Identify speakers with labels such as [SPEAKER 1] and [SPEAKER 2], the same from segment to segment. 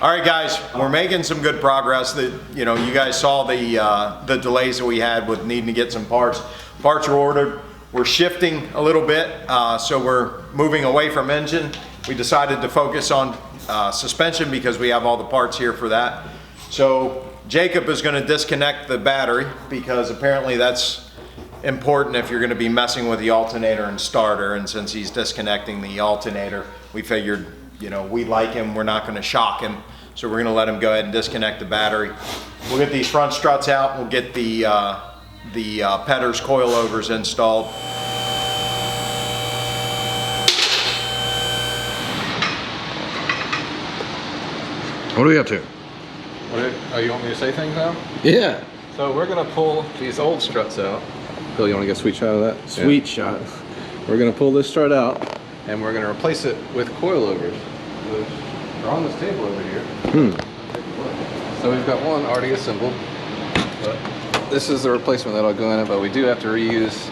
[SPEAKER 1] All right, guys, we're making some good progress. You guys saw the delays that we had with needing to get some parts. Parts are ordered. We're shifting a little bit, so we're moving away from engine. We decided to focus on suspension because we have all the parts here for that. So Jacob is going to disconnect the battery because apparently that's important if you're going to be messing with the alternator and starter. And since he's disconnecting the alternator, we figured, we like him, we're not going to shock him. So we're going to let him go ahead and disconnect the battery. We'll get these front struts out. We'll get the Pedders coilovers installed.
[SPEAKER 2] What are we up to?
[SPEAKER 3] Oh, you want me to say things now?
[SPEAKER 2] Yeah.
[SPEAKER 3] So we're going to pull these old struts out. Bill, you want to get a sweet shot of that?
[SPEAKER 2] Sweet shot.
[SPEAKER 3] We're going to pull this strut out, and we're going to replace it with coilovers, which are on this table over here. So we've got one already assembled, but this is the replacement that'll go in it, but we do have to reuse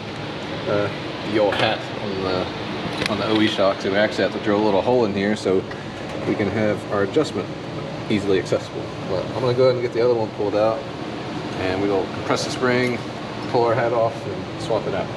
[SPEAKER 3] the old hat on the OE shock, so we actually have to drill a little hole in here so we can have our adjustment easily accessible. But I'm going to go ahead and get the other one pulled out, and we will compress the spring, pull our hat off, and swap it out.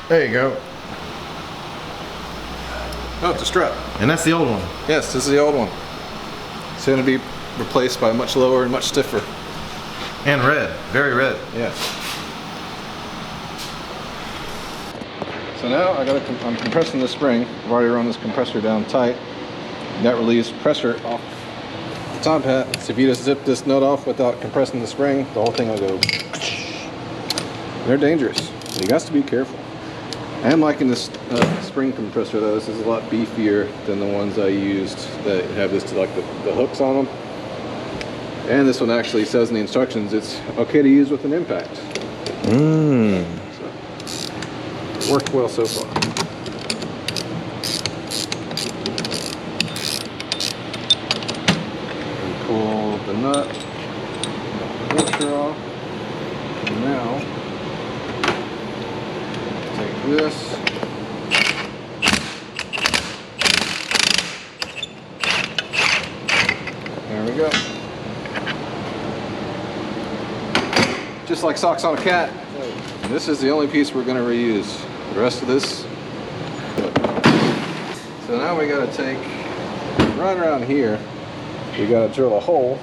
[SPEAKER 2] There you go.
[SPEAKER 3] Oh, it's a strut.
[SPEAKER 2] And that's the old one.
[SPEAKER 3] Yes, this is the old one. It's going to be replaced by much lower and much stiffer.
[SPEAKER 2] And red. Very red.
[SPEAKER 3] Yes. So now I'm compressing the spring. I've already run this compressor down tight. That relieves pressure off the top hat. So if you just zip this nut off without compressing the spring, the whole thing will go. They're dangerous. You got to be careful. I am liking this spring compressor though. This is a lot beefier than the ones I used that have this like the hooks on them. And this one actually says in the instructions it's okay to use with an impact. So, worked well so far. And pull the nut, the washer off. And now take this. There we go. Just like socks on a cat. And this is the only piece we're going to reuse. The rest of this. So now we got to take right around here. We got to drill a hole.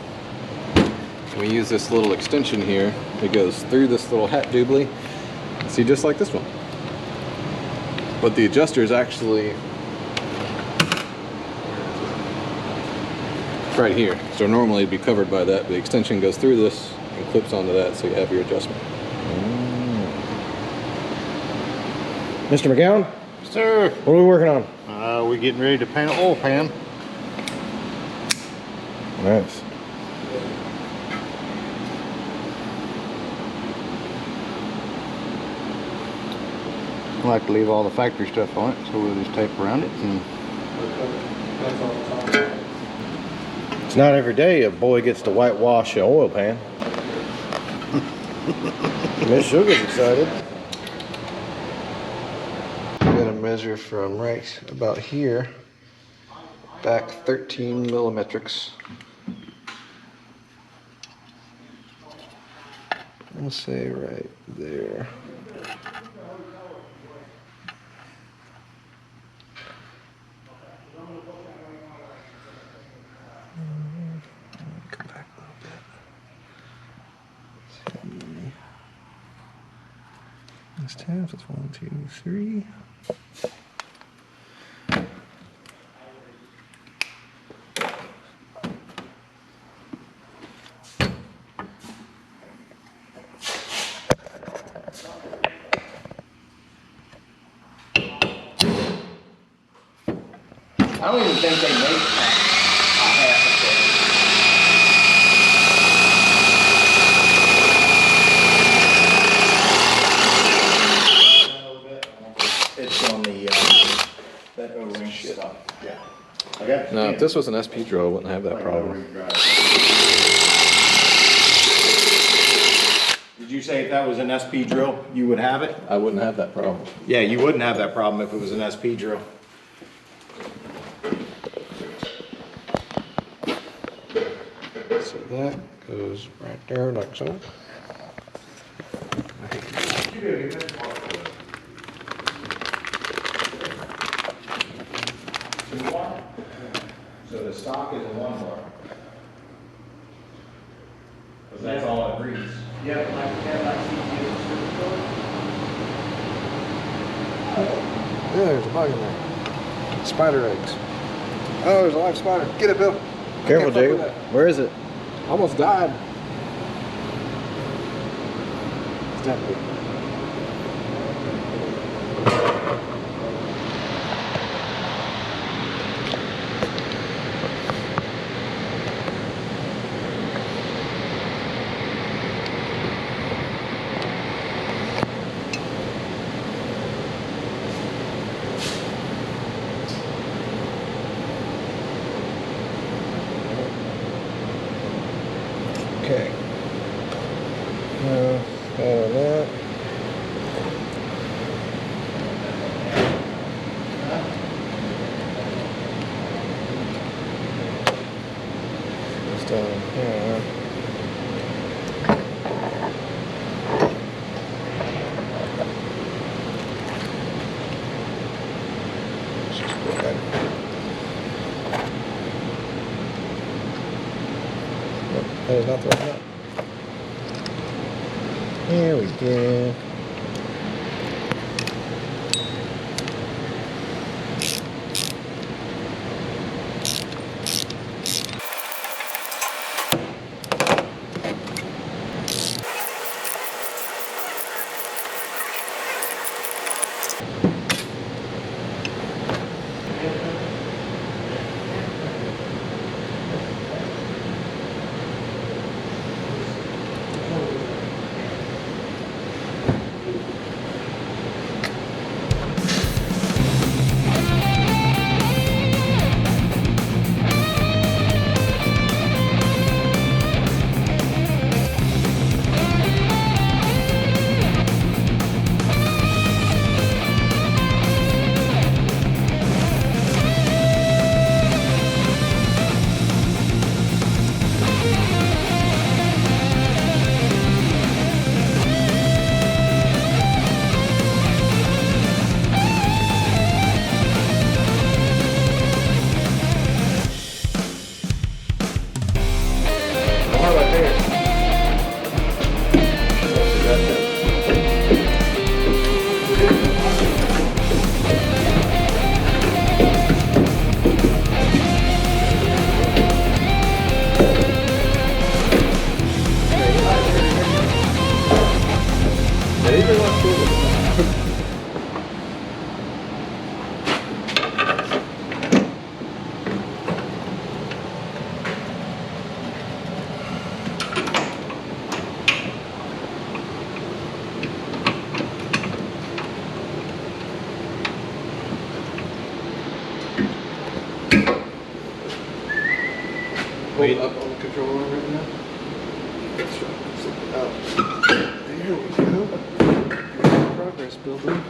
[SPEAKER 3] We use this little extension here. It goes through this little hat doobly. See, just like this one. But the adjuster is actually right here. So normally it'd be covered by that. The extension goes through this and clips onto that, so you have your adjustment.
[SPEAKER 2] Mr. McGowan?
[SPEAKER 4] Sir,
[SPEAKER 2] What are we working on?
[SPEAKER 4] we're getting ready to paint an oil pan.
[SPEAKER 2] Nice.
[SPEAKER 4] I like to leave all the factory stuff on it, so we'll just tape around it and
[SPEAKER 2] It's not every day a boy gets to whitewash an oil pan. Miss Sugar's excited. I'm gonna measure from right about here back 13 millimetrics. We'll say right there. Come back a little bit. Let's see. That's 10, that's 1, 2, 3.
[SPEAKER 1] I don't even think they make a half a foot. It's on the that O-ring stuff. Yeah. Okay.
[SPEAKER 3] Now, if this was an SP drill, I wouldn't have that problem.
[SPEAKER 1] Did you say if that was an SP drill, you would have it?
[SPEAKER 3] I wouldn't have that problem.
[SPEAKER 1] Yeah, you wouldn't have that problem if it was an SP drill.
[SPEAKER 2] So that goes right there like so.
[SPEAKER 1] So the stock is a 1 bar. Because that's all it reads.
[SPEAKER 5] Yeah, like CEAS.
[SPEAKER 2] Yeah, there's a bug in there. Spider eggs. Oh, there's a live spider. Get it, Bill. Careful, Jacob. Where is it?
[SPEAKER 3] Almost died.
[SPEAKER 2] It's that big. Okay. That. It's down here. Just go ahead. Nope, that is not the right nut. There we go.
[SPEAKER 3] Hold it up on the controller right now. There we go. Progress building.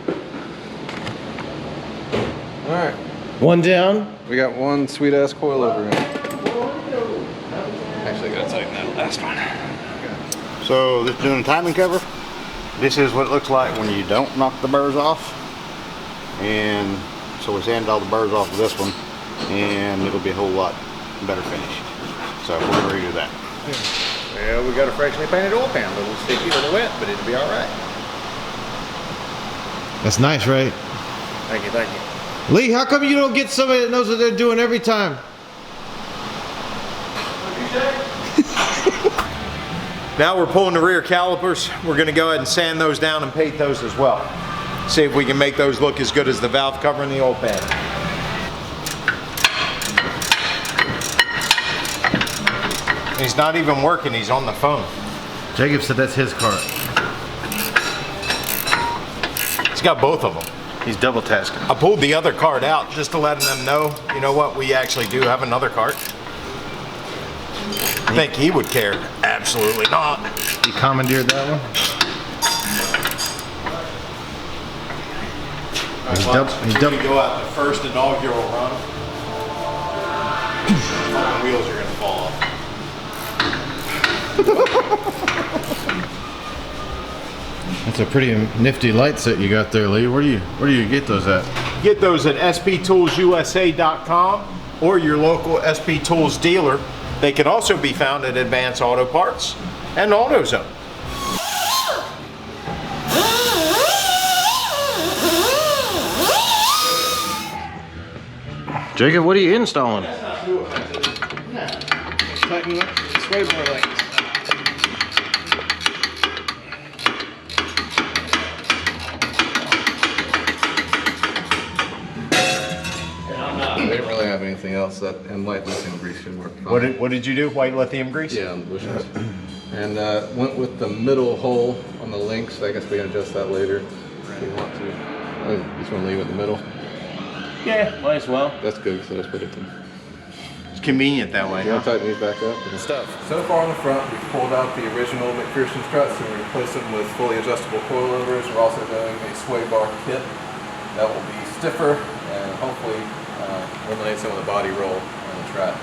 [SPEAKER 3] All right.
[SPEAKER 6] One down.
[SPEAKER 3] We got one sweet ass coilover in. Actually, I gotta tighten that last one.
[SPEAKER 7] So this doing a timing cover. This is what it looks like when you don't knock the burrs off. And so we sanded all the burrs off of this one, and it'll be a whole lot better finish. So we're gonna redo that.
[SPEAKER 1] Well, we got a freshly painted oil pan, a little sticky, a little wet, but it'll be all right.
[SPEAKER 6] That's nice, right?
[SPEAKER 1] Thank you, thank you.
[SPEAKER 6] Lee, how come you don't get somebody that knows what they're doing every time?
[SPEAKER 1] Now we're pulling the rear calipers. We're gonna go ahead and sand those down and paint those as well. See if we can make those look as good as the valve cover in the oil pan. He's not even working, he's on the phone.
[SPEAKER 6] Jacob said that's his car.
[SPEAKER 1] He's got both of them.
[SPEAKER 6] He's double tasking.
[SPEAKER 1] I pulled the other cart out just to let them know, you know what, we actually do have another cart. I think he would care. Absolutely not.
[SPEAKER 6] He commandeered that one. He's
[SPEAKER 1] When we go out the first inaugural run, fucking wheels are gonna fall off.
[SPEAKER 6] That's a pretty nifty light set you got there, Lee. Where do you get those at?
[SPEAKER 1] Get those at sptoolsusa.com or your local SP Tools dealer. They can also be found at Advanced Auto Parts and AutoZone.
[SPEAKER 6] Jacob, what are you installing?
[SPEAKER 3] Tighten up the sway bar length. They didn't really have anything else. That and light lithium grease should work fine.
[SPEAKER 1] What did you do? White lithium grease?
[SPEAKER 3] Yeah, on the bushings. And went with the middle hole on the links. I guess we can adjust that later if we want to. I just want to leave it in the middle.
[SPEAKER 1] Yeah, might as well.
[SPEAKER 3] That's good, so let's put it in.
[SPEAKER 1] It's convenient that way.
[SPEAKER 3] You want to tighten these back up? Stuff. So far on the front, we've pulled out the original McPherson struts and we replaced them with fully adjustable coilovers. We're also doing a sway bar kit that will be stiffer and hopefully eliminate some of the body roll on the track.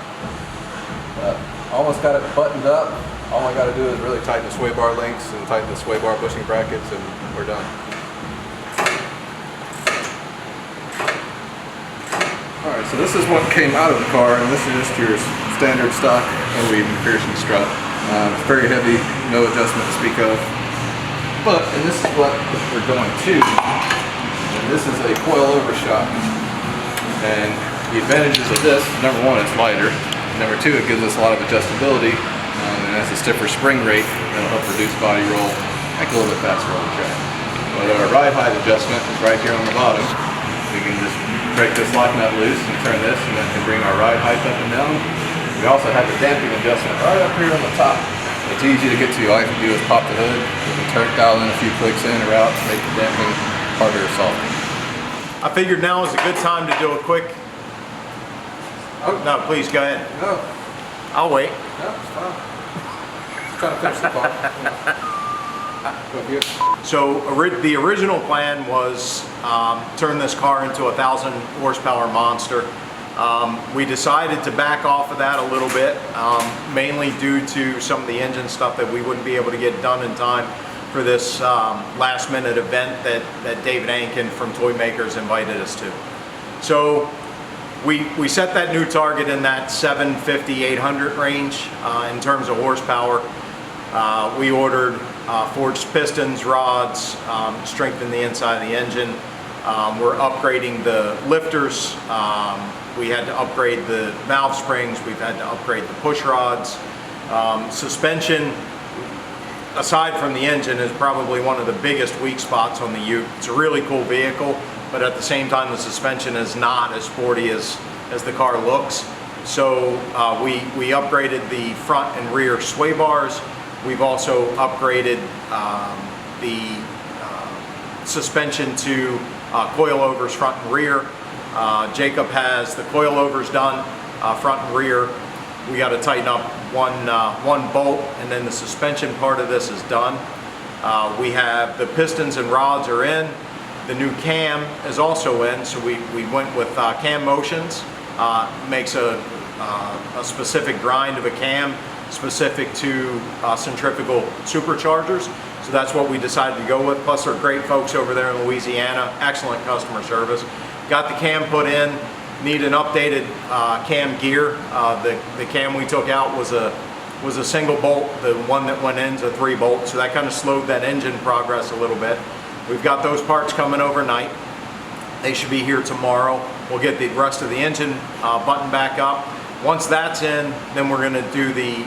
[SPEAKER 3] Almost got it buttoned up. All I got to do is really tighten the sway bar links and tighten the sway bar bushing brackets and we're done. Alright, so this is what came out of the car, and this is just your standard stock OE McPherson strut. It's very heavy, no adjustment to speak of. But, and this is what we're going to, and this is a coilover shock. And the advantages of this, number one, it's lighter. Number two, it gives us a lot of adjustability, and has a stiffer spring rate that'll help reduce body roll, make a little bit faster on the track. But our ride height adjustment is right here on the bottom. We can just break this lock nut loose and turn this, and that can bring our ride height up and down. We also have the damping adjustment right up here on the top. It's easy to get to. All you have to do is pop the hood. You can dial in a few clicks in or out to make the damping harder or softer.
[SPEAKER 1] I figured now is a good time to do a quick. Oh, no, please go ahead.
[SPEAKER 3] No,
[SPEAKER 1] I'll wait.
[SPEAKER 3] no, it's fine. Just trying to finish the part.
[SPEAKER 1] So the original plan was turn this car into a 1,000 horsepower monster. We decided to back off of that a little bit, mainly due to some of the engine stuff that we wouldn't be able to get done in time for this last minute event that David Ankin from Toy Makers invited us to. So we set that new target in that 750, 800 range in terms of horsepower. We ordered forged pistons, rods, strengthened the inside of the engine. We're upgrading the lifters. We had to upgrade the valve springs. We've had to upgrade the push rods. Suspension, aside from the engine, is probably one of the biggest weak spots on the Ute. It's a really cool vehicle, but at the same time, the suspension is not as sporty as the car looks. So we upgraded the front and rear sway bars. We've also upgraded the suspension to coilovers front and rear. Jacob has the coilovers done front and rear. We got to tighten up one bolt, and then the suspension part of this is done. We have the pistons and rods are in. The new cam is also in, so we went with Cam Motions. Makes a specific grind of a cam specific to centrifugal superchargers. So that's what we decided to go with. Plus they're great folks over there in Louisiana, excellent customer service. Got the cam put in, need an updated cam gear. The cam we took out was a single bolt. The one that went in is a 3-bolt, so that kind of slowed that engine progress a little bit. We've got those parts coming overnight. They should be here tomorrow. We'll get the rest of the engine buttoned back up. Once that's in, then we're going to do the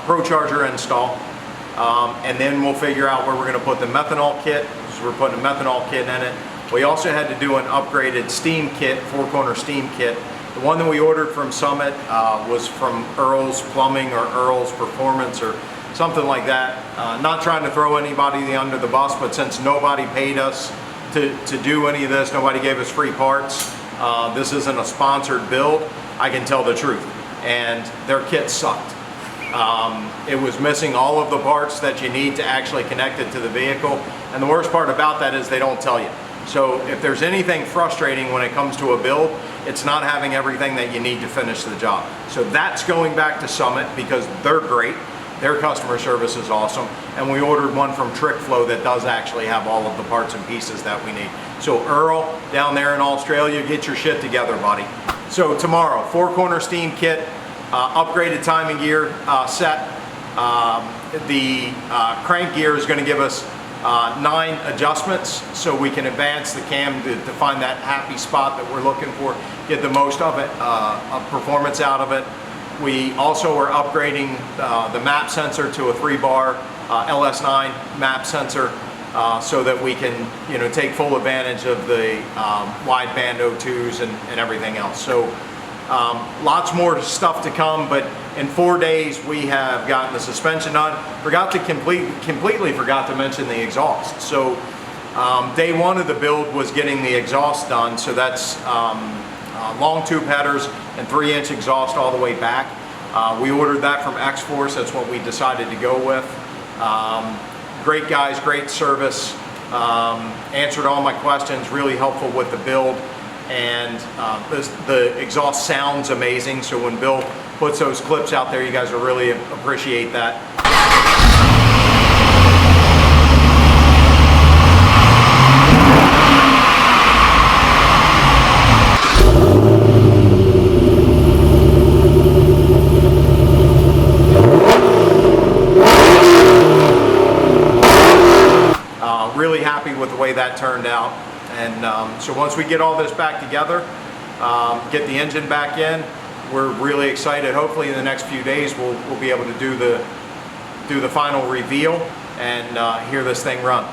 [SPEAKER 1] Pro Charger install. And then we'll figure out where we're going to put the methanol kit. So we're putting a methanol kit in it. We also had to do an upgraded steam kit, 4-corner steam kit. The one that we ordered from Summit was from Earl's Plumbing or Earl's Performance or something like that. Not trying to throw anybody under the bus, but since nobody paid us to do any of this, nobody gave us free parts, this isn't a sponsored build, I can tell the truth. And their kit sucked. It was missing all of the parts that you need to actually connect it to the vehicle. And the worst part about that is they don't tell you. So if there's anything frustrating when it comes to a build, it's not having everything that you need to finish the job. So that's going back to Summit because they're great. Their customer service is awesome. And we ordered one from TrickFlow that does actually have all of the parts and pieces that we need. So Earl, down there in Australia, get your shit together, buddy. So tomorrow, 4-corner steam kit, upgraded timing gear set. The crank gear is going to give us 9 adjustments so we can advance the cam to find that happy spot that we're looking for, get the most of it, performance out of it. We also are upgrading the map sensor to a 3-bar LS9 map sensor so that we can, take full advantage of the wideband O2s and everything else. So lots more stuff to come, but in 4 days we have gotten the suspension done. Completely forgot to mention the exhaust. So day 1 of the build was getting the exhaust done. So that's long tube headers and 3-inch exhaust all the way back. We ordered that from X-Force. That's what we decided to go with. Great guys, great service. Answered all my questions, really helpful with the build. And the exhaust sounds amazing. So when Bill puts those clips out there, you guys will really appreciate that. Really happy with the way that turned out. And so once we get all this back together, get the engine back in, we're really excited. Hopefully in the next few days we'll be able to do the final reveal and hear this thing run.